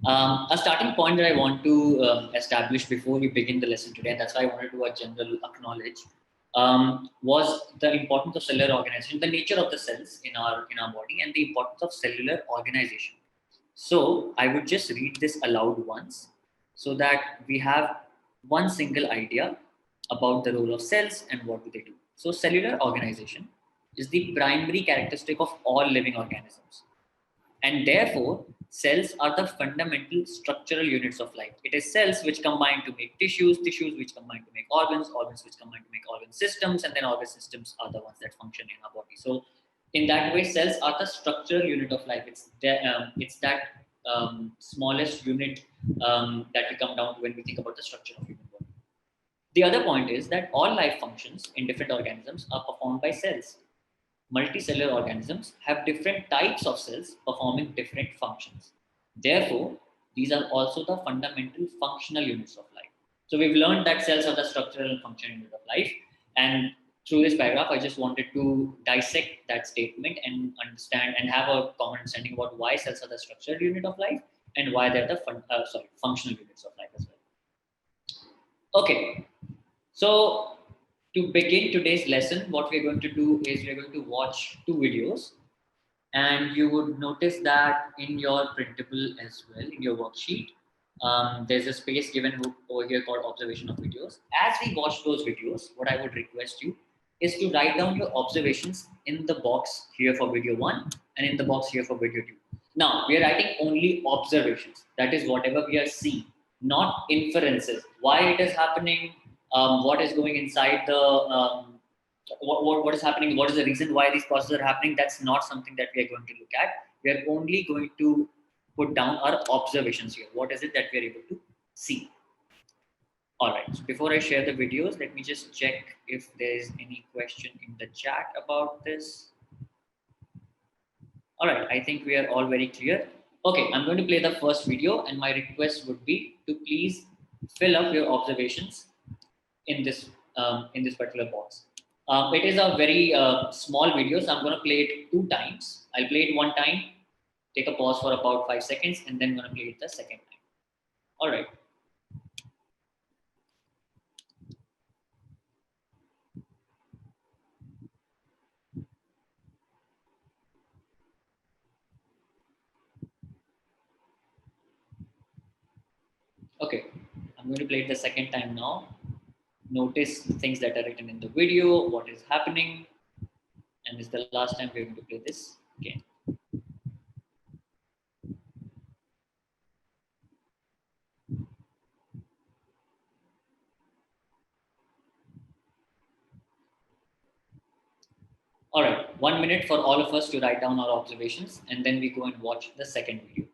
A starting point that I want to establish before we begin the lesson today, and that's why I wanted to do a general acknowledge, was the importance of cellular organization, the nature of the cells in our body, and the importance of cellular organization. So I would just read this aloud once, so that we have one single idea about the role of cells and what do they do. So cellular organization is the primary characteristic of all living organisms, and therefore cells are the fundamental structural units of life. It is cells which combine to make tissues, tissues which combine to make organs, organs which combine to make organ systems, and then organ systems are the ones that function in our body. So in that way, cells are the structural unit of life. It's that smallest unit that we come down to when we think about the structure of human body. The other point is that all life functions in different organisms are performed by cells. Multicellular organisms have different types of cells performing different functions. Therefore, these are also the fundamental functional units of life. So we've learned that cells are the structural and functional unit of life. And through this paragraph, I just wanted to dissect that statement and understand and have a common understanding about why cells are the structural unit of life and why they're the functional units of life as well. Okay, so to begin today's lesson, what we're going to do is we're going to watch two videos, and you would notice that in your printable as well, in your worksheet, there's a space given over here called observation of videos. As we watch those videos, what I would request you is to write down your observations in the box here for video 1 and in the box here for video 2. Now, we are writing only observations. That is whatever we are seeing, not inferences. Why it is happening, what is going inside the, what is happening, what is the reason why these processes are happening. That's not something that we are going to look at. We are only going to put down our observations here. What is it that we are able to see? All right, so before I share the videos, let me just check if there is any question in the chat about this. All right, I think we are all very clear. Okay, I'm going to play the first video, and my request would be to please fill up your observations in this particular box. It is a very small video, so I'm going to play it 2 times. I'll play it 1 time, take a pause for about 5 seconds, and then I'm going to play it the second time. All right. Okay, I'm going to play it the second time now. Notice the things that are written in the video, what is happening, and this is the last time we're going to play this again. All right, 1 minute for all of us to write down our observations, and then we go and watch the second video.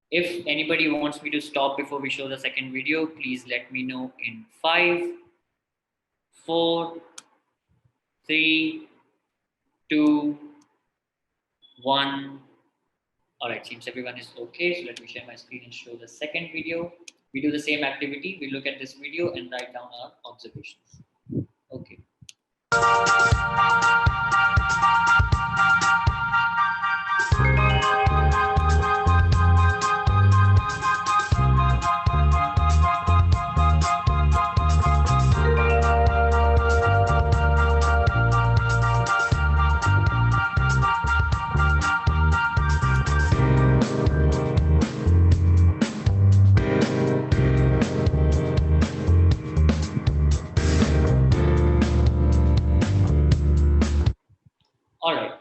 If anybody wants me to stop before we show the second video, please let me know in 5, 4, 3, 2, 1. All right, seems everyone is okay. So let me share my screen and show the second video. We do the same activity. We look at this video and write down our observations. Okay. All right,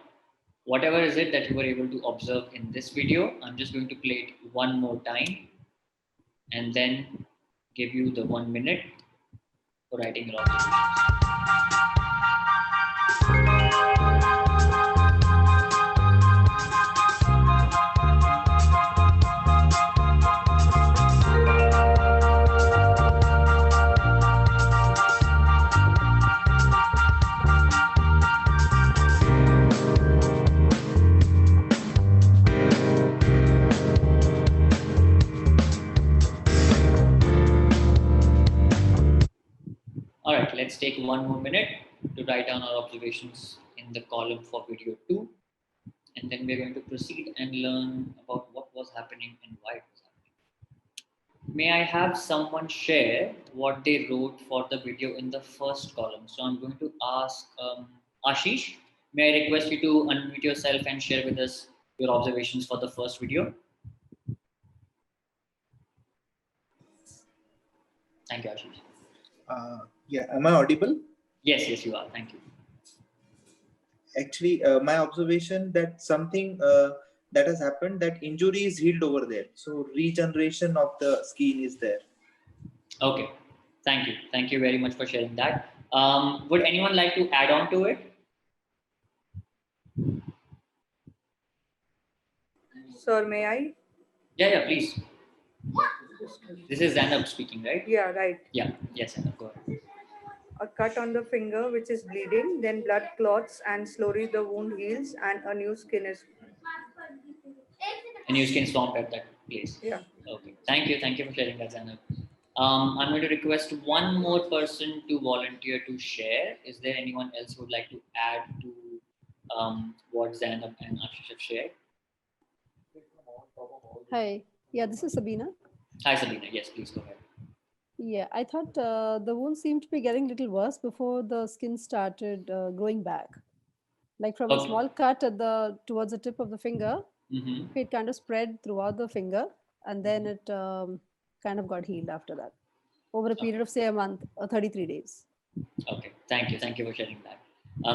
whatever is it that you were able to observe in this video, I'm just going to play it 1 more time and then give you the 1 minute for writing your observations. All right, let's take 1 more minute to write down our observations in the column for video 2. And then we're going to proceed and learn about what was happening and why it was happening. May I have someone share what they wrote for the video in the first column? So I'm going to ask Ashish. May I request you to unmute yourself and share with us your observations for the first video? Thank you, Ashish. Yeah, am I audible? Yes, yes, you are. Thank you. Actually, my observation that something that has happened, that injury is healed over there. So regeneration of the skin is there. Okay. Thank you. Thank you very much for sharing that. Would anyone like to add on to it? Sir, may I? Yeah, please. This is Zainab speaking, right? Yeah, right. Yeah, yes, Zainab, go ahead. A cut on the finger which is bleeding, then blood clots, and slowly the wound heals and a new skin is. And you can swamp at that place. Yeah. Okay. Thank you for sharing that, Zainab. I'm going to request one more person to volunteer to share. Is there anyone else who would like to add to what Zainab and Ashish have shared? Hi, yeah, this is Sabina. Hi, Sabina. Yes, please go ahead. Yeah, I thought the wound seemed to be getting a little worse before the skin started growing back. Like from a Okay. small cut at towards the tip of the finger, Mm-hmm. it kind of spread throughout the finger, and then it kind of got healed after that over a period of say a month or 33 days. Okay, thank you for sharing that.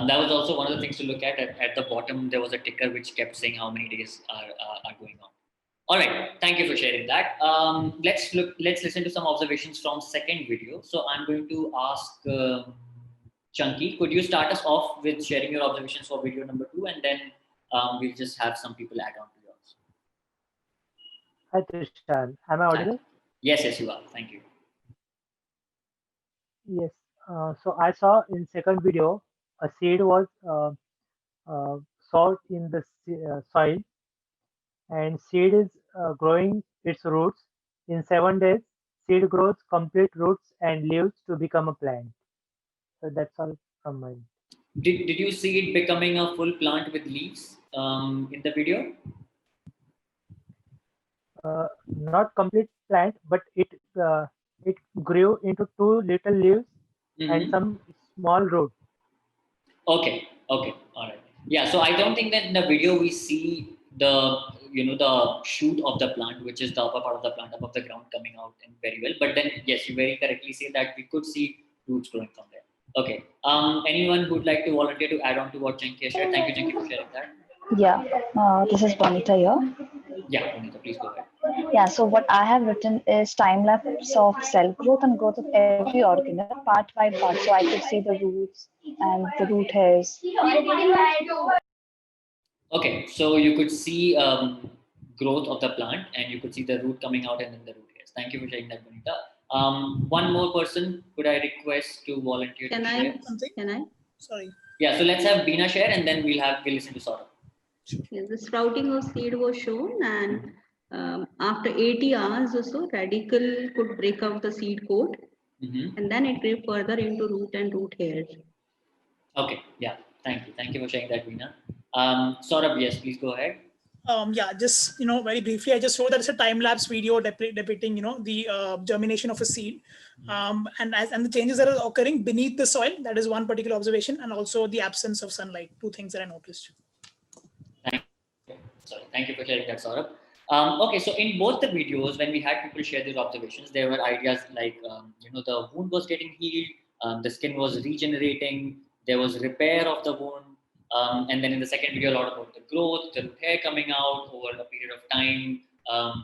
That was also one of the things to look at. At the bottom, there was a ticker which kept saying how many days are going on. All right, thank you for sharing that. Let's listen to some observations from second video. So I'm going to ask Chunky, could you start us off with sharing your observations for video number 2, and then we'll just have some people add on to yours. Hi Trishan, am I audible? Yes, you are. Thank you. Yes. So I saw in second video a seed was sowed in the soil, and seed is growing its roots. In 7 days, seed grows complete roots and leaves to become a plant. So that's all from mine. Did you see it becoming a full plant with leaves in the video? Not complete plant, but it grew into 2 little leaves and some small roots. Okay, all right. Yeah, so I don't think that in the video we see the shoot of the plant, which is the upper part of the plant above the ground coming out and very well. But then yes, you very correctly say that we could see roots growing from there. Okay. Anyone who'd like to volunteer to add on to what Chenki has shared? Thank you, Chenki, for sharing that. Yeah, this is Bonita here. Yeah, Bonita, please go ahead. Yeah, so what I have written is time lapse of cell growth and growth of every organelle, part by part. So I could see the roots and the root hairs. Okay, so you could see growth of the plant, and you could see the root coming out and then the root hairs. Thank you for sharing that, Bonita. One more person, could I request to volunteer to share? Can I? Sorry. Yeah, so let's have Beena share, and then we'll listen to Saurabh. Yes, the sprouting of seed was shown, and after 80 hours or so, radicle could break out the seed coat, and then it grew further into root and root hairs. Okay, yeah, thank you for sharing that, Veena. Saurabh, yes, please go ahead. Yeah, just very briefly, I just showed that it's a time-lapse video depicting the germination of a seed, and the changes that are occurring beneath the soil. That is one particular observation, and also the absence of sunlight. Two things that I noticed. Thank you for sharing that, Saurabh. Okay, so in both the videos, when we had people share their observations, there were ideas like the wound was getting healed, the skin was regenerating, there was repair of the wound. And then in the second video, a lot about the growth, the root hair coming out over a period of time.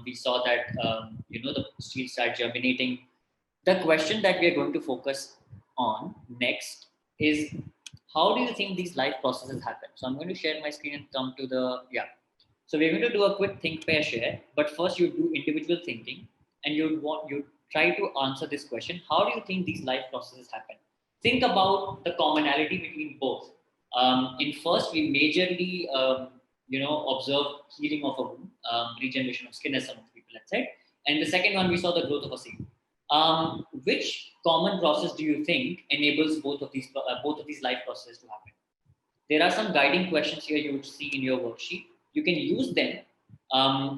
We saw that the seeds start germinating. The question that we are going to focus on next is, how do you think these life processes happen? So I'm going to share my screen and come to the So we're going to do a quick think pair share, but first you do individual thinking, and you try to answer this question: how do you think these life processes happen? Think about the commonality between both. In first, we majorly, observe healing of a wound, regeneration of skin, as some of the people had said. And the second one, we saw the growth of a seed. Which common process do you think enables both of these life processes to happen? There are some guiding questions here you would see in your worksheet. You can use them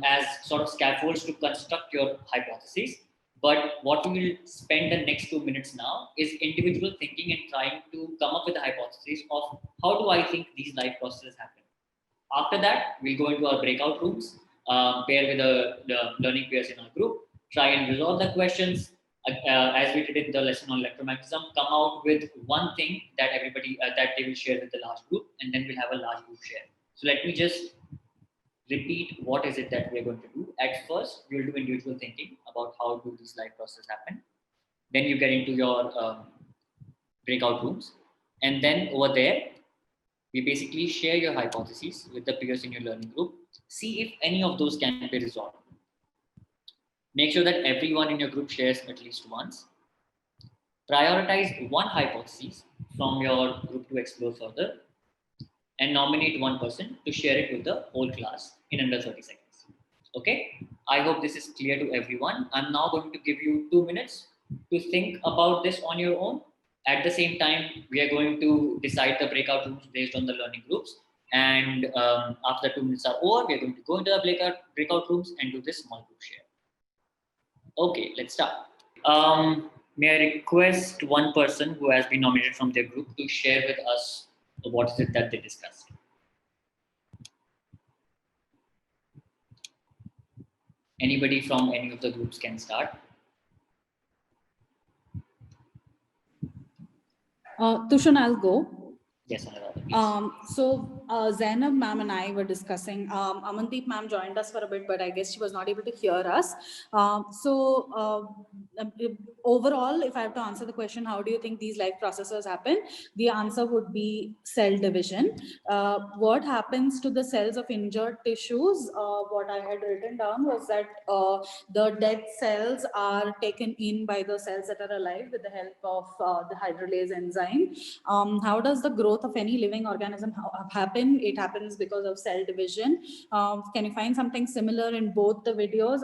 as sort of scaffolds to construct your hypotheses. But what we will spend the next 2 minutes now is individual thinking and trying to come up with a hypothesis of how do I think these life processes happen. After that, we'll go into our breakout rooms, pair with the learning peers in our group, try and resolve the questions. As we did in the lesson on electromagnetism, come out with one thing that everybody that they will share with the large group, and then we'll have a large group share. So let me just repeat what is it that we are going to do. At first, we will do individual thinking about how do these life processes happen. Then you get into your breakout rooms, and then over there, we basically share your hypotheses with the peers in your learning group. See if any of those can be resolved. Make sure that everyone in your group shares at least once. Prioritize one hypothesis from your group to explore further, and nominate one person to share it with the whole class in under 30 seconds. Okay, I hope this is clear to everyone. I'm now going to give you 2 minutes to think about this on your own. At the same time, we are going to decide the breakout rooms based on the learning groups. And after the 2 minutes are over, we are going to go into the breakout rooms and do this small group share. Okay, let's start. May I request one person who has been nominated from their group to share with us what is it that they discussed? Anybody from any of the groups can start. Tushan, I'll go. Yes, Anuradha, So Zainab ma'am and I were discussing, Amandeep ma'am joined us for a bit, but I guess she was not able to hear us. Overall, if I have to answer the question, how do you think these life processes happen? The answer would be cell division. What happens to the cells of injured tissues? What I had written down was that the dead cells are taken in by the cells that are alive with the help of the hydrolase enzyme. How does the growth of any living organism happen? It happens because of cell division. Can you find something similar in both the videos?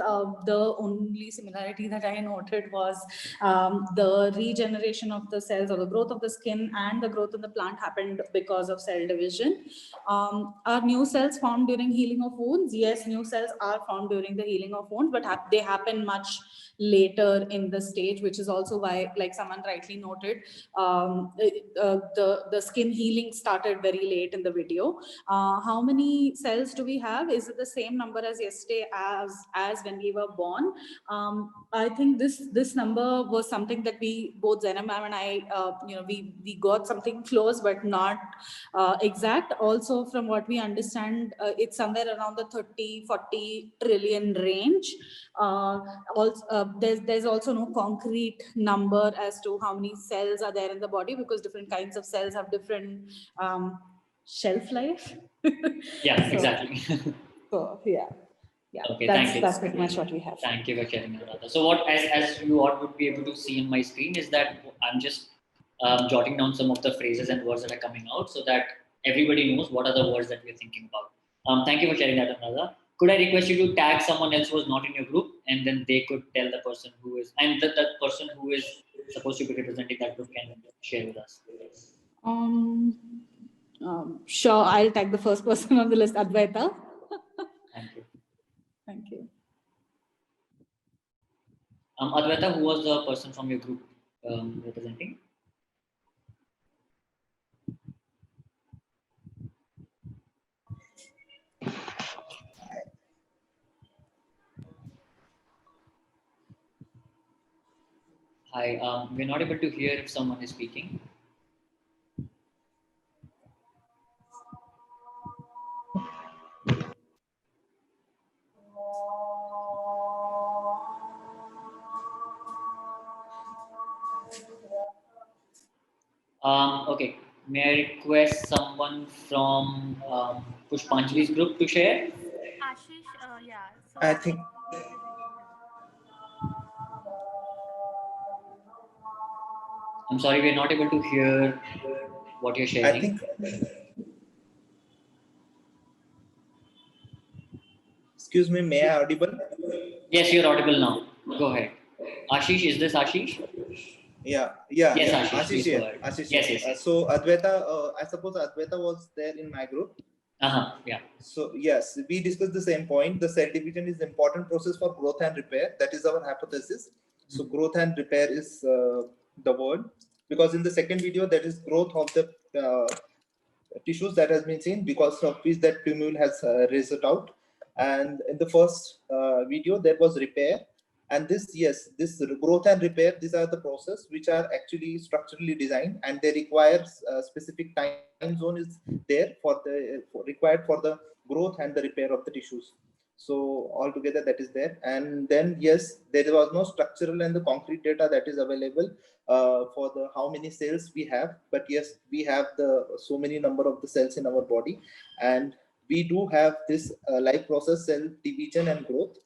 The only similarity that I noted was the regeneration of the cells, or the growth of the skin and the growth of the plant happened because of cell division. Are new cells formed during healing of wounds? Yes, new cells are formed during the healing of wounds, but they happen much later in the stage, which is also why, like someone rightly noted, the skin healing started very late in the video. How many cells do we have? Is it the same number as yesterday as when we were born? I think this number was something that we, both Zainab ma'am and I, we got something close but not exact. Also, from what we understand, it's somewhere around the 30-40 trillion range. There's also no concrete number as to how many cells are there in the body, because different kinds of cells have different shelf life. Yeah, exactly. So yeah. Okay, that's pretty much what we have. Thank you for sharing, Anuradha. So what, as you all would be able to see on my screen, is that I'm just jotting down some of the phrases and words that are coming out so that everybody knows what are the words that we're thinking about. Thank you for sharing that, Anuradha. Could I request you to tag someone else who was not in your group, and then they could tell the person who is, and the person who is supposed to be representing that group can share with us. Sure, I'll tag the first person on the list, Advaita. Thank you. Thank you. Advaita, who was the person from your group representing? Hi, we're not able to hear if someone is speaking. Okay, may I request someone from Pushpanjali's group to share? Ashish, yeah. So I think. I'm sorry, we're not able to hear what you're sharing. I think. Excuse me, may I audible? Yes, you're audible now. Go ahead. Ashish, is this Ashish? Yeah. Yes, Ashish, here. go ahead. Ashish Yes, here. yes. So Advaita, I suppose Advaita was there in my group. Yeah. So yes, we discussed the same point. The cell division is important process for growth and repair. That is our hypothesis. So growth and repair is the word, because in the second video that is growth of the tissues that has been seen, because of which that tumule has raised out. And in the first video there was repair. And this, yes, this growth and repair, these are the process which are actually structurally designed, and they require a specific time zone is there for the required for the growth and the repair of the tissues. So altogether that is there. And then yes, there was no structural and the concrete data that is available for the how many cells we have, but yes, we have the so many number of the cells in our body, and we do have this life process, cell division and growth,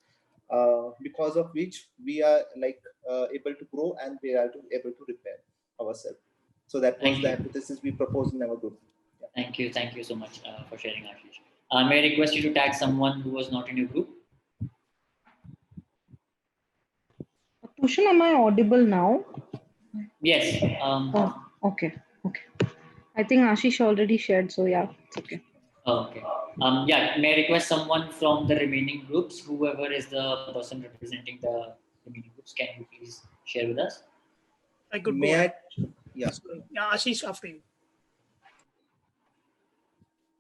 because of which we are like able to grow and we are able to repair ourselves. So that was Thank the you. hypothesis we proposed in our group. Thank you so much for sharing, Ashish. May I request you to tag someone who was not in your group? Bhushan, am I audible now? Yes. Oh, okay. I think Ashish already shared, so yeah, it's okay. Okay. Yeah, may I request someone from the remaining groups, whoever is the person representing the remaining groups, can you please share with us? I could May go. I? Yeah. Yeah, Ashish, after you.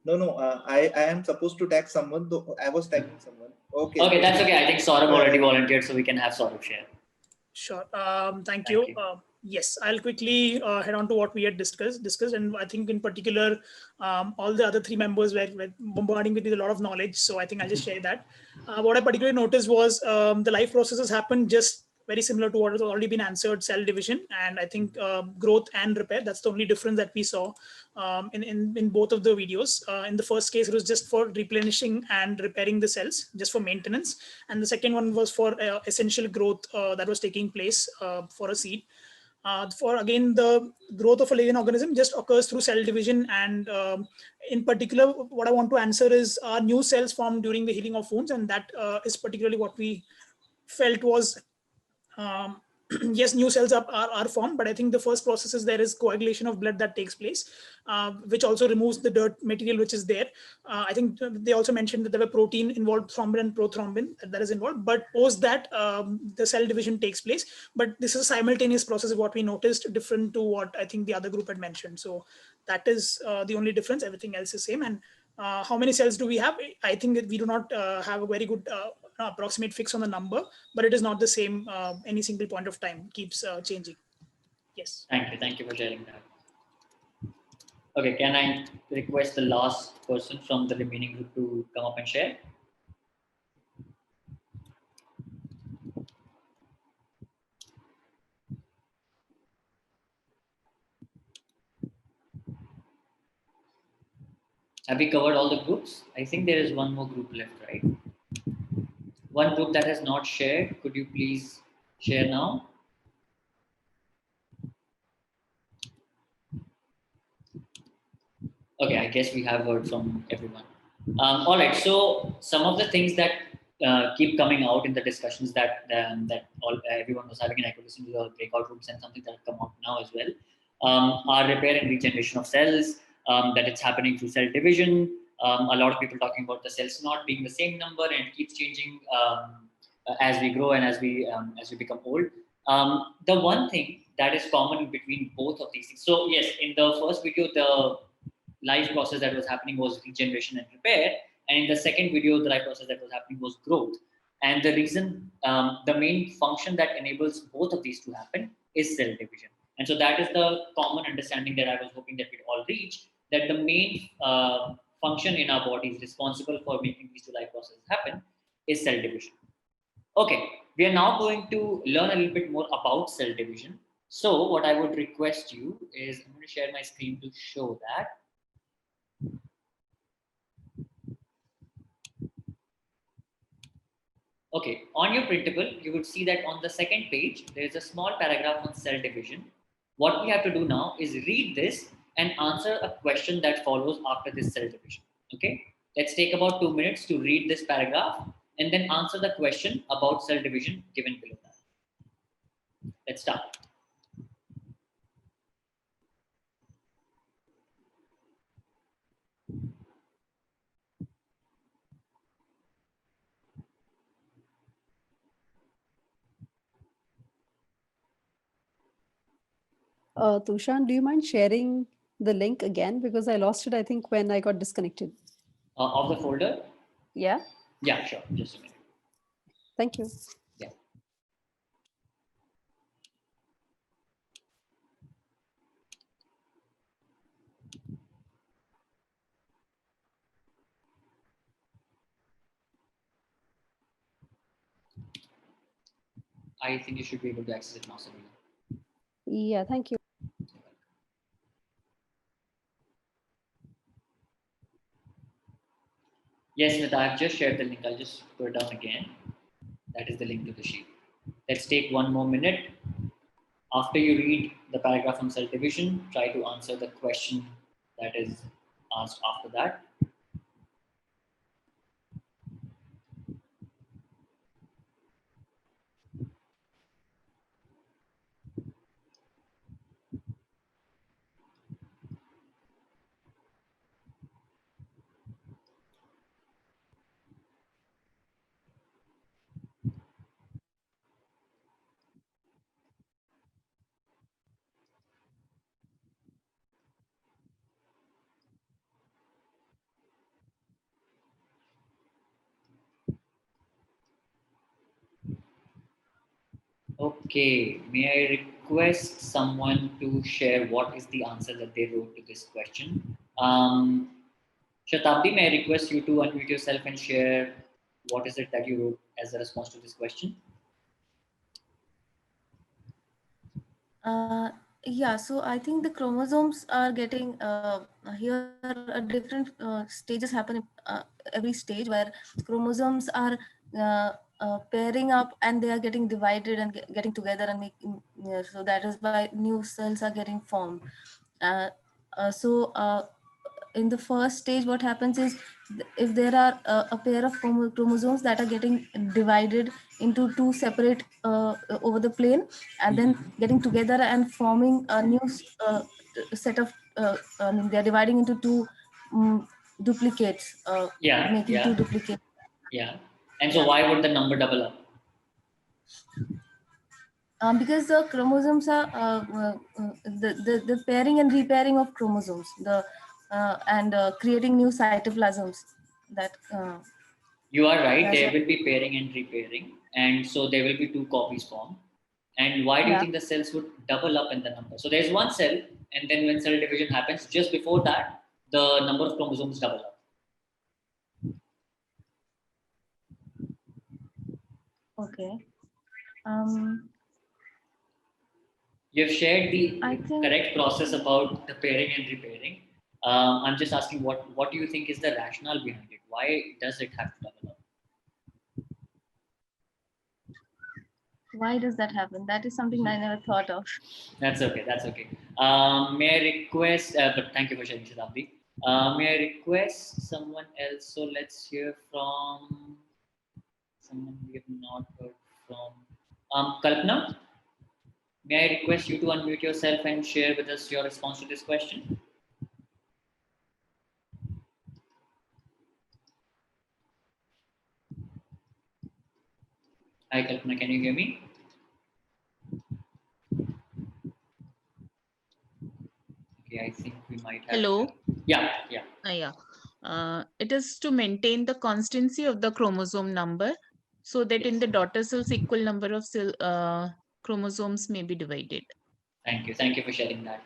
No, I am supposed to tag someone, though I was tagging someone. Okay. Okay, that's okay. I think Saurabh already volunteered, so we can have Saurabh share. Sure. Thank you. Yes, I'll quickly head on to what we had discussed, and I think in particular, all the other three members were bombarding with a lot of knowledge. So I think I'll just share that. What I particularly noticed was the life processes happen just very similar to what has already been answered, cell division, and I think growth and repair. That's the only difference that we saw in both of the videos. In the first case, it was just for replenishing and repairing the cells, just for maintenance. And the second one was for essential growth that was taking place for a seed. For again, the growth of a living organism just occurs through cell division. And in particular, what I want to answer is are new cells formed during the healing of wounds. And that is particularly what we felt was yes, new cells are formed, but I think the first process is there is coagulation of blood that takes place, which also removes the dirt material which is there. I think they also mentioned that there were protein involved, thrombin and prothrombin that is involved, but post that the cell division takes place. But this is a simultaneous process, what we noticed, different to what I think the other group had mentioned. So that is the only difference. Everything else is same. And how many cells do we have? I think that we do not have a very good approximate fix on the number, but it is not the same. Any single point of time keeps changing. Yes. Thank you for sharing that. Okay, can I request the last person from the remaining group to come up and share? Have we covered all the groups? I think there is one more group left, right? One group that has not shared, could you please share now? Okay, I guess we have heard from everyone. All right, so some of the things that keep coming out in the discussions that everyone was having, and I could listen to the breakout rooms and something that have come out now as well, are repair and regeneration of cells, that it's happening through cell division. A lot of people talking about the cells not being the same number and it keeps changing as we grow and as we become old. The one thing that is common between both of these things. So yes, in the first video, the life process that was happening was regeneration and repair, and in the second video, the life process that was happening was growth. And the reason, the main function that enables both of these to happen is cell division. And so that is the common understanding that I was hoping that we'd all reach, that the main function in our bodies responsible for making these two life processes happen is cell division. Okay, we are now going to learn a little bit more about cell division. So what I would request you is, I'm going to share my screen to show that. Okay, on your printable, you would see that on the second page, there is a small paragraph on cell division. What we have to do now is read this and answer a question that follows after this cell division. Okay, let's take about 2 minutes to read this paragraph and then answer the question about cell division given below that. Let's start. Tushan, do you mind sharing the link again? Because I lost it, I think, when I got disconnected. Of the folder? Yeah, Yeah, sure. Just a minute. thank you. Yeah. I think you should be able to access it now, Sabina. Yeah, thank you. Yes, Smita, I've just shared the link. I'll just put it down again. That is the link to the sheet. Let's take one more minute. After you read the paragraph on cell division, try to answer the question that is asked after that. Okay, may I request someone to share what is the answer that they wrote to this question? Shatabdi, may I request you to unmute yourself and share what is it that you wrote as a response to this question? Yeah, so I think the chromosomes are getting here a different stages happen every stage where chromosomes are pairing up and they are getting divided and getting together and making so that is why new cells are getting formed. Uh, so in the first stage, what happens is if there are a pair of chromosomes that are getting divided into two separate over the plane and then getting together and forming a new set of I mean, they're dividing into two duplicates, making two duplicates. Yeah. And so why would the number double up? Because the chromosomes are the pairing and repairing of chromosomes, and creating new cytoplasms. That You are right. There will be pairing and repairing, and so there will be two copies formed. And why do you think the cells would double up in the number? So there's one cell, and then when cell division happens, just before that, the number of chromosomes double up. Okay. You've shared the correct process about the pairing and repairing. I'm just asking what do you think is the rationale behind it? Why does it have to double up? Why does that happen? That is something I never thought of. That's okay. That's okay. May I request? But thank you for sharing, Shatabdi. May I request someone else? So let's hear from someone we have not heard from. Kalpana, may I request you to unmute yourself and share with us your response to this question? Hi, Kalpana, can you hear me? Okay, I think we might have. Hello. Yeah. It is to maintain the constancy of the chromosome number so that in the daughter cells equal number of chromosomes may be divided. Thank you for sharing that.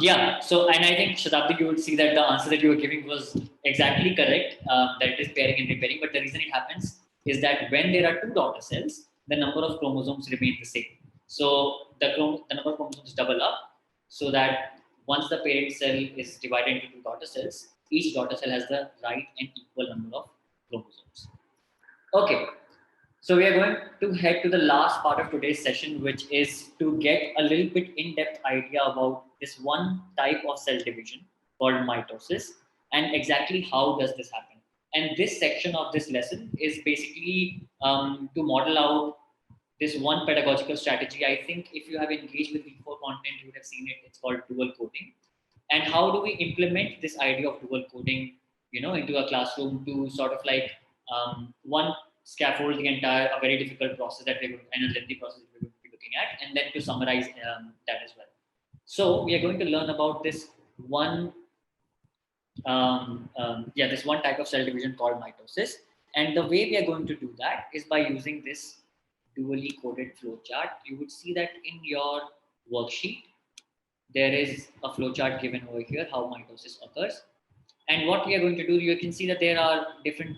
Yeah, so and I think Shatabdi, you would see that the answer that you were giving was exactly correct, that it is pairing and repairing, but the reason it happens is that when there are two daughter cells, the number of chromosomes remain the same. So the number of chromosomes double up so that once the parent cell is divided into two daughter cells, each daughter cell has the right and equal number of chromosomes. Okay, so we are going to head to the last part of today's session, which is to get a little bit in-depth idea about this one type of cell division called mitosis and exactly how does this happen. And this section of this lesson is basically to model out this one pedagogical strategy. I think if you have engaged with V4 content, you would have seen it. It's called dual coding. And how do we implement this idea of dual coding, into a classroom to sort of like one scaffold the entire a very difficult process that we would and a lengthy process that we would be looking at, and then to summarize that as well. So we are going to learn about this one this one type of cell division called mitosis. And the way we are going to do that is by using this dually coded flowchart. You would see that in your worksheet, there is a flowchart given over here, how mitosis occurs. And what we are going to do, you can see that there are different,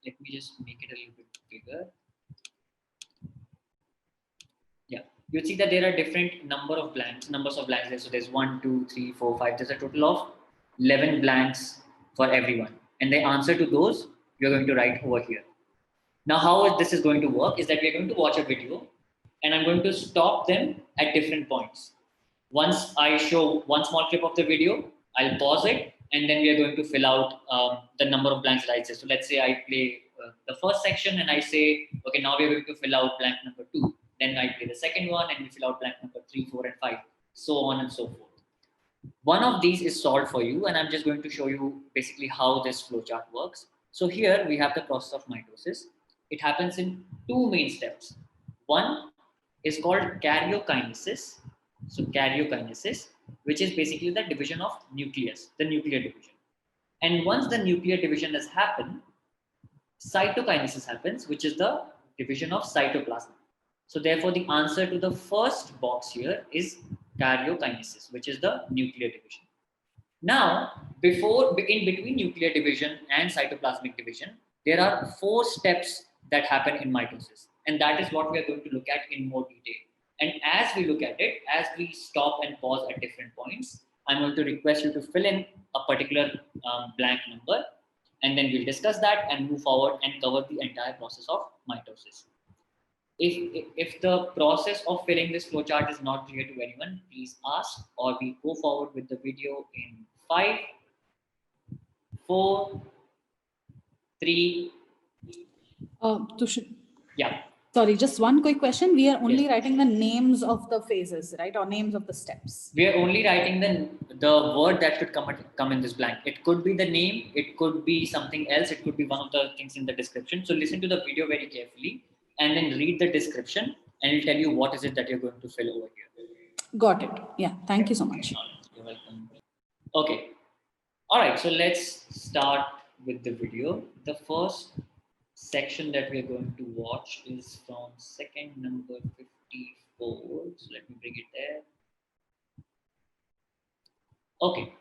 let me just make it a little bit bigger. Yeah, you see that there are different numbers of blanks there. So there's 1, 2, 3, 4, 5. There's a total of 11 blanks for everyone. And the answer to those, you're going to write over here. Now, how this is going to work is that we're going to watch a video and I'm going to stop them at different points. Once I show one small clip of the video, I'll pause it and then we are going to fill out the number of blanks that I say. So let's say I play the first section and I say, okay, now we're going to fill out blank number 2. Then I play the second one and we fill out blank number 3, 4, and 5, so on and so forth. One of these is solved for you and I'm just going to show you basically how this flowchart works. So here we have the process of mitosis. It happens in 2 main steps. One is called karyokinesis. So karyokinesis, which is basically the division of nucleus, the nuclear division. And once the nuclear division has happened, cytokinesis happens, which is the division of cytoplasm. So therefore, the answer to the first box here is karyokinesis, which is the nuclear division. Now, in between nuclear division and cytoplasmic division, there are 4 steps that happen in mitosis. And that is what we are going to look at in more detail. And as we look at it, as we stop and pause at different points, I'm going to request you to fill in a particular blank number, and then we'll discuss that and move forward and cover the entire process of mitosis. If the process of filling this flowchart is not clear to anyone, please ask, or we go forward with the video in 5, 4, 3. Yeah. Sorry, just one quick question. We are only writing the names of the phases, right? Or names of the steps. We are only writing the word that should come in this blank. It could be the name, it could be something else, it could be one of the things in the description. So listen to the video very carefully and then read the description and it'll tell you what is it that you're going to fill over here. Got it. Yeah, thank you so much. You're welcome. Okay. All right, so let's start with the video. The first section that we're going to watch is from second number 54. So let me bring it there. Okay.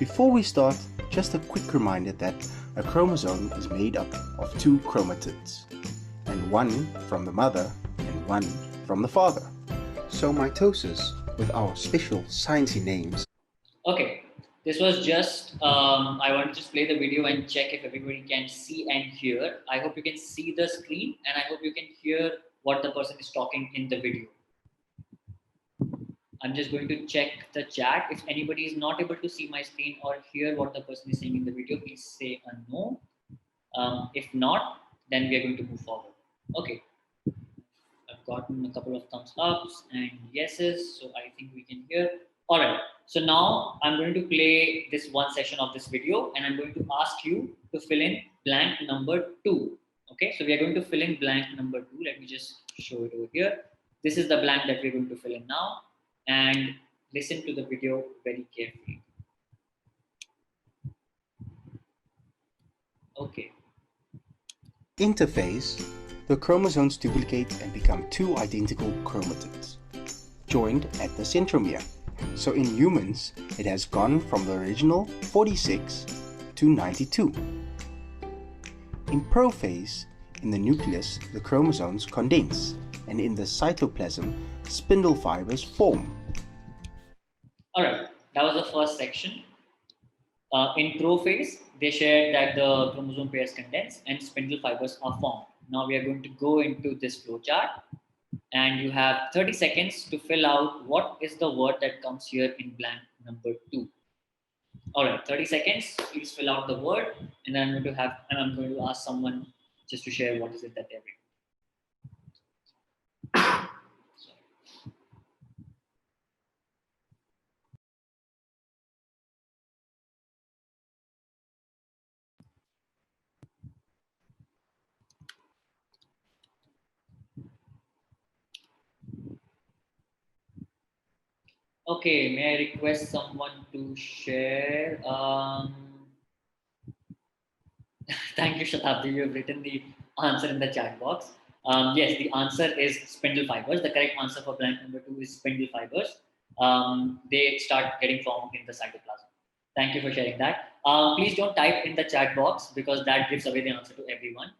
Before we start, just a quick reminder that a chromosome is made up of 2 chromatids, and one from the mother and one from the father. So mitosis, with our special sciencey names. Okay, this was just, I want to just play the video and check if everybody can see and hear. I hope you can see the screen and I hope you can hear what the person is talking in the video. I'm just going to check the chat. If anybody is not able to see my screen or hear what the person is saying in the video, please say a no. If not, then we are going to move forward. Okay. I've gotten a couple of thumbs ups and yeses, so I think we can hear. All right. So now I'm going to play this one session of this video and I'm going to ask you to fill in blank number 2. Okay. So we are going to fill in blank number 2. Let me just show it over here. This is the blank that we're going to fill in now. And listen to the video very carefully. Okay. Interphase, the chromosomes duplicate and become 2 identical chromatids, joined at the centromere. So in humans, it has gone from the original 46 to 92. In prophase, in the nucleus, the chromosomes condense, and in the cytoplasm, spindle fibers form. All right, that was the first section. In prophase, they shared that the chromosome pairs condense and spindle fibers are formed. Now we are going to go into this flowchart and you have 30 seconds to fill out what is the word that comes here in blank number 2. All right, 30 seconds, please fill out the word and then I'm going to ask someone just to share what is it that they're reading. Okay, may I request someone to share? Thank you, Shatabdi. You have written the answer in the chat box. Yes, the answer is spindle fibers. The correct answer for blank number 2 is spindle fibers. They start getting formed in the cytoplasm. Thank you for sharing that. Please don't type in the chat box because that gives away the answer to everyone.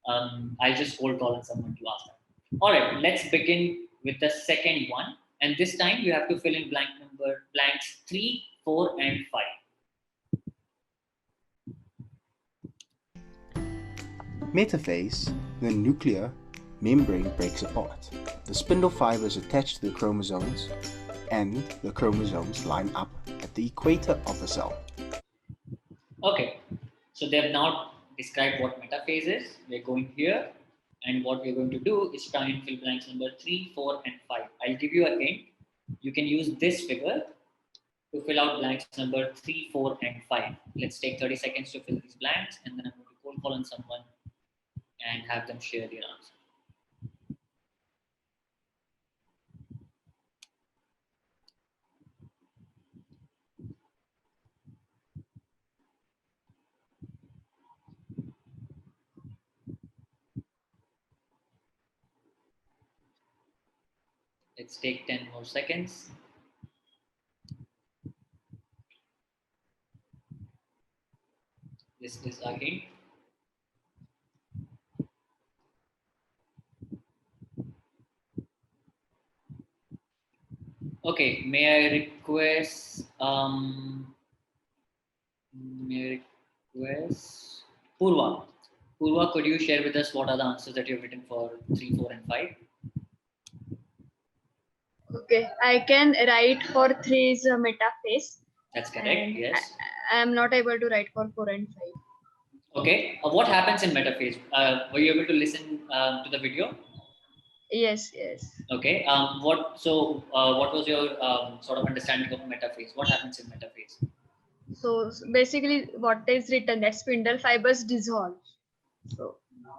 I'll just cold call on someone to ask that. All right, let's begin with the second one. And this time you have to fill in blanks 3, 4, and 5. Metaphase, the nuclear membrane breaks apart. The spindle fibers attach to the chromosomes, and the chromosomes line up at the equator of the cell. Okay, so they have now described what metaphase is. We're going here, and what we're going to do is try and fill blanks number 3, 4, and 5. I'll give you a hint. You can use this figure to fill out blanks number 3, 4, and 5. Let's take 30 seconds to fill these blanks, and then I'm going to cold call on someone and have them share their answer. Let's take 10 more seconds. This is a hint. Okay, may I request Purva. Purva, could you share with us what are the answers that you've written for 3, 4, and 5? Okay, I can write for 3 is a metaphase. That's correct, and yes. I am not able to write for 4 and 5. Okay, what happens in metaphase? Were you able to listen to the video? Yes, yes. Okay, what was your sort of understanding of metaphase? What happens in metaphase? So basically what is written that spindle fibers dissolve. So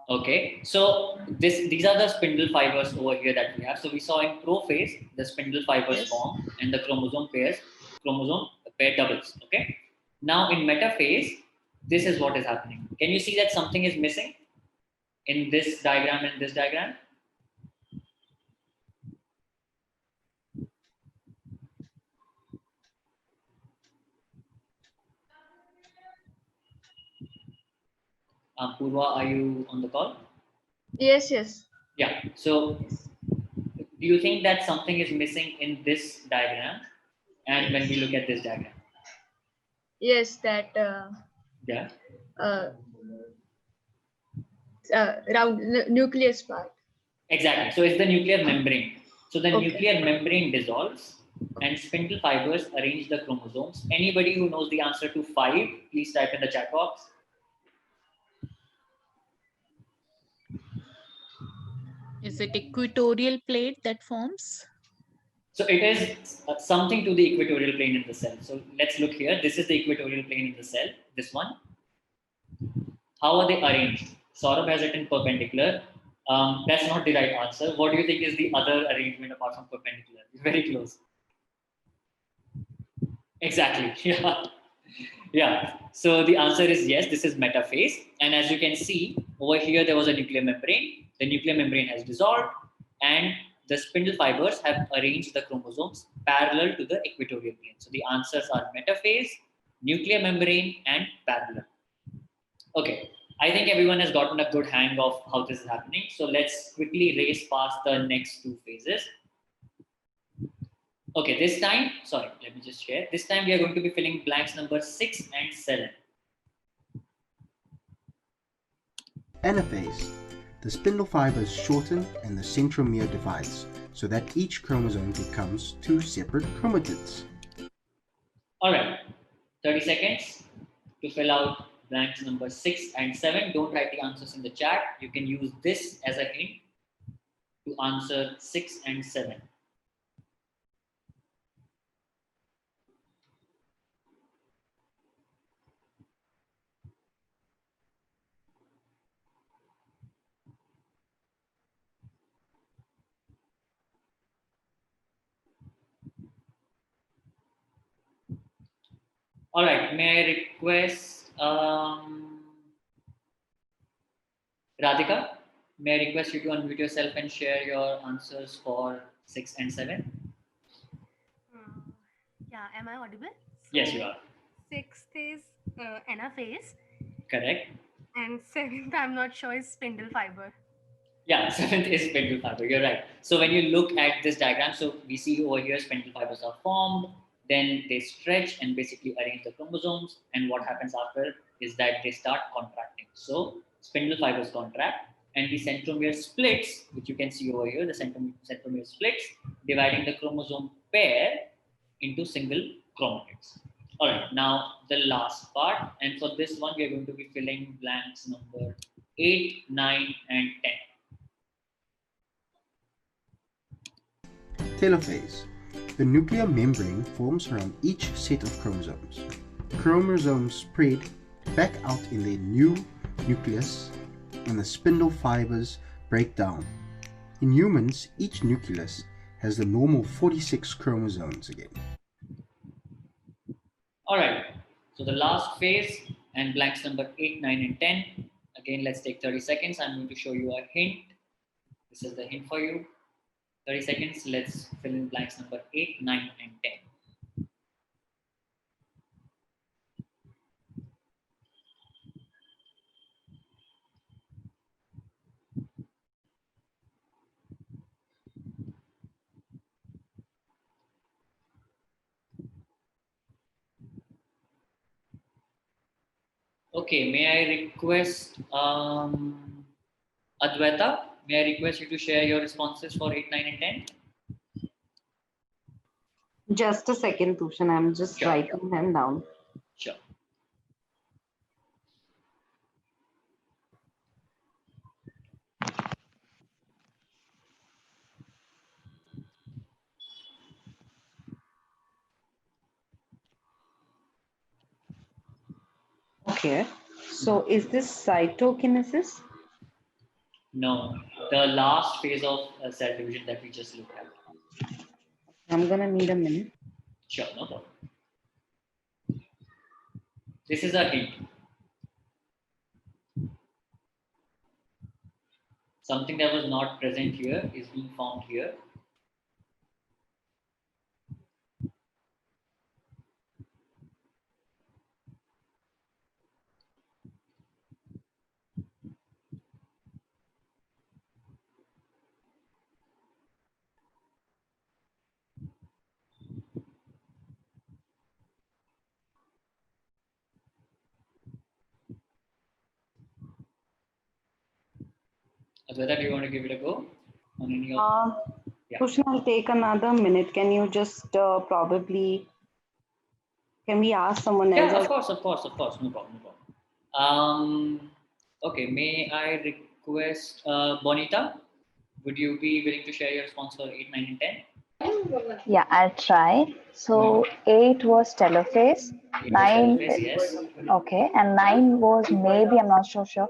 Okay, so these are the spindle fibers over here that we have. So we saw in prophase, the spindle fibers form and the chromosome pair doubles. Okay, now in metaphase, this is what is happening. Can you see that something is missing in this diagram and this diagram? Purva, are you on the call? yes, yes. Yeah. So, do you think that something is missing in this diagram, and when we look at this diagram? Yes, that Yeah. round nucleus part. Exactly. So it's the nuclear membrane. So the nuclear membrane dissolves, and spindle fibers arrange the chromosomes. Anybody who knows the answer to 5, please type in the chat box. Is it equatorial plate that forms? So it is something to the equatorial plane in the cell. So let's look here. This is the equatorial plane in the cell. This one. How are they arranged? Saurabh has it in perpendicular. That's not the right answer. What do you think is the other arrangement apart from perpendicular? Very close. Exactly. Yeah. Yeah. So the answer is yes, this is metaphase. And as you can see, over here there was a nuclear membrane. The nuclear membrane has dissolved, and the spindle fibers have arranged the chromosomes parallel to the equatorial plane. So the answers are metaphase, nuclear membrane, and parallel. Okay. I think everyone has gotten a good hang of how this is happening. So let's quickly race past the next 2 phases. Okay, this time, sorry, let me just share. This time we are going to be filling blanks number 6 and 7. Anaphase. The spindle fibers shorten and the centromere divides, so that each chromosome becomes 2 separate chromatids. All right, 30 seconds to fill out blanks number 6 and 7. Don't write the answers in the chat. You can use this as a hint to answer 6 and 7. All right, may I request Radhika? May I request you to unmute yourself and share your answers for 6 and 7? Yeah, am I audible? Yes, you are. Sixth is anaphase, Correct. and seventh, I'm not sure, is spindle fiber. Yeah, seventh is spindle fiber. You're right. So when you look at this diagram, so we see over here spindle fibers are formed, then they stretch and basically arrange the chromosomes. And what happens after is that they start contracting. So spindle fibers contract and the centromere splits, which you can see over here, the centromere splits, dividing the chromosome pair into single chromatids. All right, now the last part. And for this one, we are going to be filling blanks number 8, 9, and 10. Telophase. The nuclear membrane forms around each set of chromosomes. Chromosomes spread back out in their new nucleus and the spindle fibers break down. In humans, each nucleus has the normal 46 chromosomes again. All right, so the last phase and blanks number 8, 9, and 10. Again, let's take 30 seconds. I'm going to show you a hint. This is the hint for you. 30 seconds, let's fill in blanks number 8, 9, and 10. Okay, may I request Adwaita, may I request you to share your responses for 8, 9, and 10? Just a second, Tushan. I'm just writing them down. Sure. Okay. So is this cytokinesis? No, the last phase of cell division that we just looked at. I'm gonna need a minute. Sure, no problem. This is a hint. Something that was not present here is being found here. Adwaita, do you want to give it a go on any of? Yeah. Tushan, I'll take another minute. Can you just probably, can we ask someone else? Yeah, of course, no problem. Okay, may I request Bonita, would you be willing to share your response for 8, 9, and 10? Yeah, I'll try. So 8 was telophase, 9, telophase, yes. Okay, and 9 was maybe, I'm not so sure,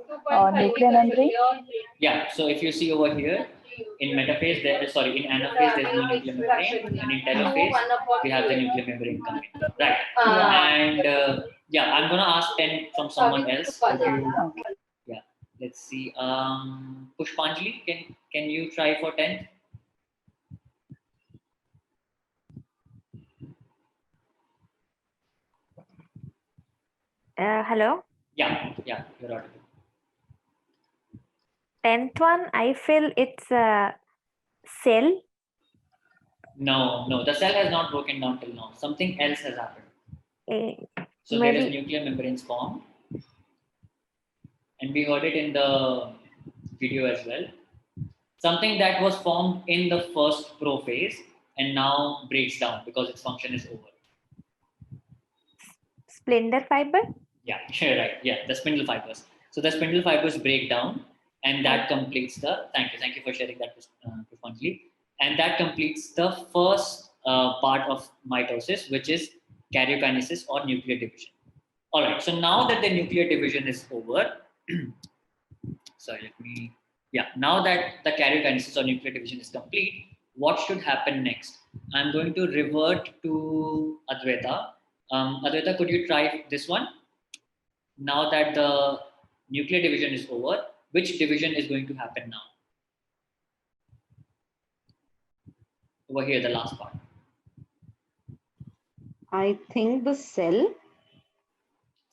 nuclear membrane. Yeah, so if you see over here, in metaphase, in anaphase, there's no nuclear membrane, and in telophase, we have the nuclear membrane coming. Right. And yeah, I'm gonna ask 10 from someone else. Yeah, let's see. Pushpanjali, can you try for 10? Hello. Yeah, you're audible. 10th one, I feel it's a cell. No, the cell has not broken down till now. Something else has happened. So there is nuclear membranes formed. And we heard it in the video as well. Something that was formed in the first prophase and now breaks down because its function is over. Spindle fiber? Yeah, you're right. Yeah, the spindle fibers. So the spindle fibers break down and that completes the, thank you for sharing that, Pushpanjali. And that completes the first part of mitosis, which is karyokinesis or nuclear division. All right, so now that the nuclear division is over, now that the karyokinesis or nuclear division is complete, what should happen next? I'm going to revert to Adwaita. Adwaita, could you try this one? Now that the nuclear division is over, which division is going to happen now? Over here, the last part. I think the cell.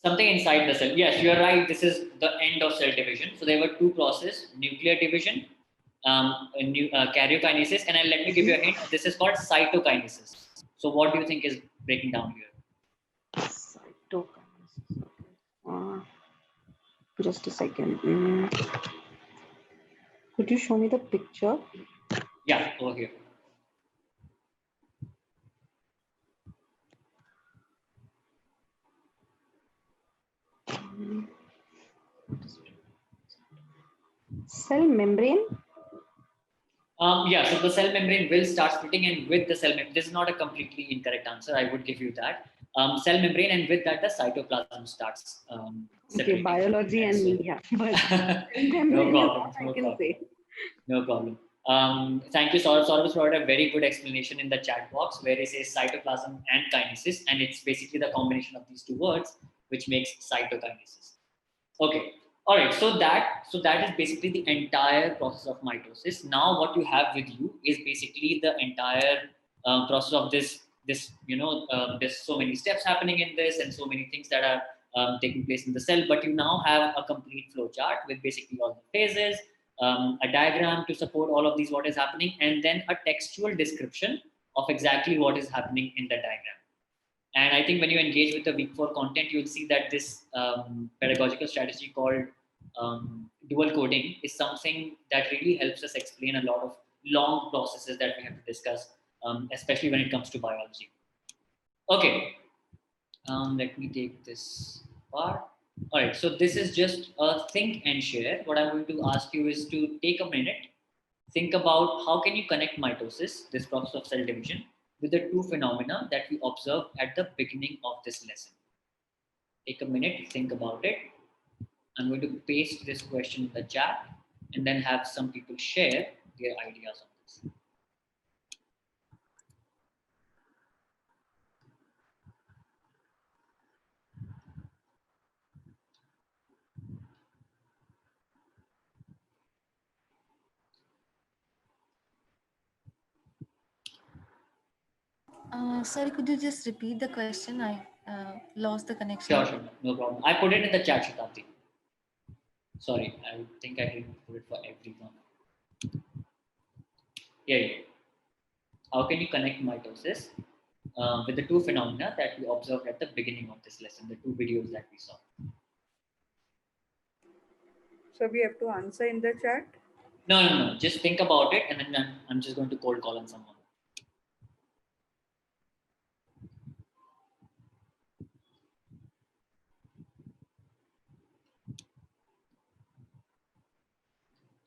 Something inside the cell. Yes, you're right. This is the end of cell division. So there were two processes: nuclear division, karyokinesis, and let me give you a hint. This is called cytokinesis. So what do you think is breaking down here? Cytokinesis. Just a second. Could you show me the picture? Yeah, over here. Cell membrane. Yeah, so the cell membrane will start splitting, and with the cell membrane, this is not a completely incorrect answer. I would give you that. Cell membrane, and with that, the cytoplasm starts. Okay, biology and media. But No problem. I can say. No problem. Thank you, Saurabh. Saurabh has provided a very good explanation in the chat box where he says cytoplasm and kinesis, and it's basically the combination of these two words which makes cytokinesis. Okay. All right. So that is basically the entire process of mitosis. Now, what you have with you is basically the entire process of this. There's so many steps happening in this, and so many things that are taking place in the cell. But you now have a complete flow chart with basically all the phases. A diagram to support all of these, what is happening, and then a textual description of exactly what is happening in the diagram. And I think when you engage with the week 4 content, you'll see that this pedagogical strategy called dual coding is something that really helps us explain a lot of long processes that we have to discuss, especially when it comes to biology. Okay, let me take this part. All right, so this is just a think and share. What I'm going to ask you is to take a minute, think about how can you connect mitosis, this process of cell division, with the two phenomena that we observed at the beginning of this lesson. Take a minute, think about it. I'm going to paste this question in the chat and then have some people share their ideas on this. Sorry, could you just repeat the question? I lost the connection. Sure, no problem. I put it in the chat, Shatabdi. Sorry, I think I didn't put it for everyone. Yeah. How can you connect mitosis with the two phenomena that we observed at the beginning of this lesson, the two videos that we saw? So we have to answer in the chat? No. Just think about it, and then I'm just going to cold call on someone.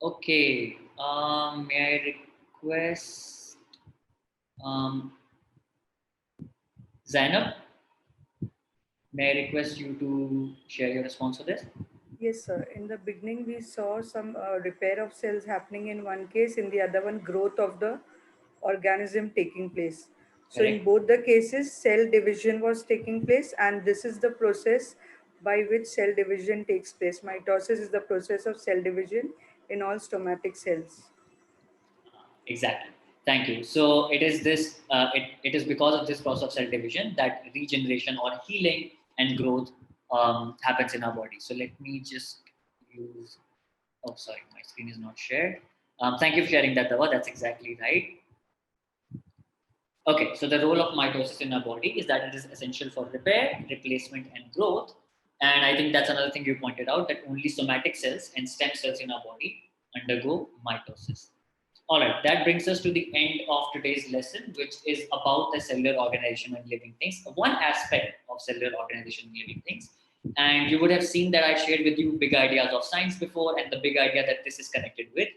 Okay. May I request Zainab? May I request you to share your response to this? Yes, sir. In the beginning, we saw some repair of cells happening in one case, in the other one, growth of the organism taking place. So in Correct. both the cases, cell division was taking place, and this is the process by which cell division takes place. Mitosis is the process of cell division in all stomatic cells. Exactly. Thank you. So it is this. It is because of this process of cell division that regeneration or healing and growth happens in our body. So let me just use. Oh, sorry, my screen is not shared. Thank you for sharing that, Dava. That's exactly right. Okay, so the role of mitosis in our body is that it is essential for repair, replacement, and growth. And I think that's another thing you pointed out, that only somatic cells and stem cells in our body undergo mitosis. All right, that brings us to the end of today's lesson, which is about the cellular organization and living things, one aspect of cellular organization and living things. And you would have seen that I shared with you big ideas of science before, and the big idea that this is connected with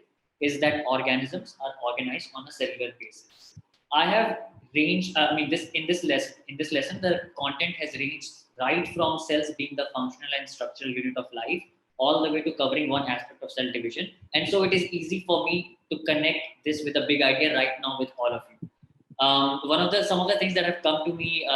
is that organisms are organized on a cellular basis. I have ranged, in this lesson, the content has ranged right from cells being the functional and structural unit of life, all the way to covering one aspect of cell division. And so it is easy for me to connect this with a big idea right now with all of you. Some of the things that have come to me,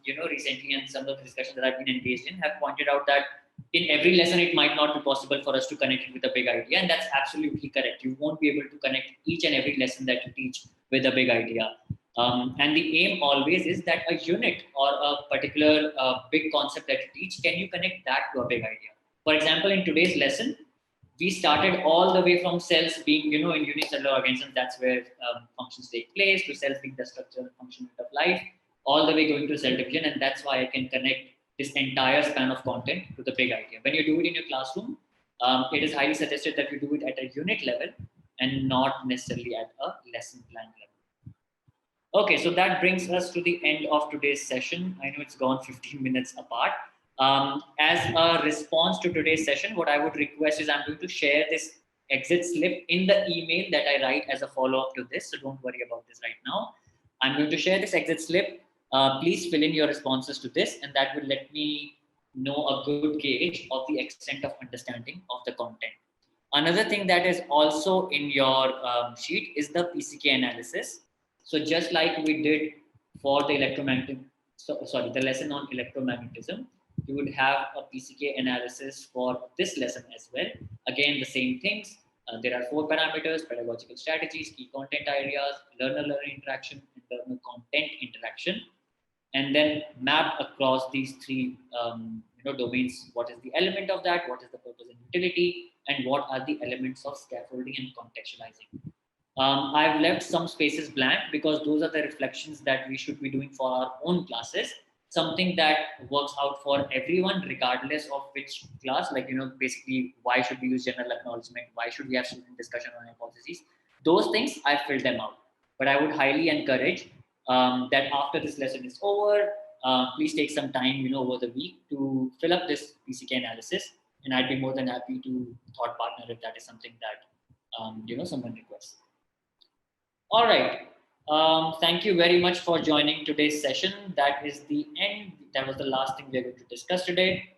recently, and some of the discussions that I've been engaged in have pointed out that in every lesson, it might not be possible for us to connect it with a big idea, and that's absolutely correct. You won't be able to connect each and every lesson that you teach with a big idea. And the aim always is that a unit or a particular big concept that you teach, can you connect that to a big idea? For example, in today's lesson, we started all the way from cells being, in unicellular organisms, that's where functions take place, to cells being the structure and function of life, all the way going to cell division. And that's why I can connect this entire span of content to the big idea. When you do it in your classroom, it is highly suggested that you do it at a unit level and not necessarily at a lesson plan level. Okay, so that brings us to the end of today's session. I know it's gone 15 minutes apart. As a response to today's session, what I would request is I'm going to share this exit slip in the email that I write as a follow-up to this. So don't worry about this right now. I'm going to share this exit slip. Please fill in your responses to this, and that will let me know a good gauge of the extent of understanding of the content. Another thing that is also in your sheet is the PCK analysis. So just like we did for the the lesson on electromagnetism, you would have a PCK analysis for this lesson as well. Again, the same things. There are 4 parameters: pedagogical strategies, key content areas, learner-learner interaction, and learner-content interaction. And then map across these 3 domains. What is the element of that? What is the purpose and utility? And what are the elements of scaffolding and contextualizing? I've left some spaces blank because those are the reflections that we should be doing for our own classes. Something that works out for everyone, regardless of which class, like, basically, why should we use general acknowledgement? Why should we have student discussion on hypotheses? Those things, I filled them out. But I would highly encourage that after this lesson is over, please take some time, over the week to fill up this PCK analysis. And I'd be more than happy to thought partner if that is something that, someone requests. All right. Thank you very much for joining today's session. That is the end. That was the last thing we are going to discuss today.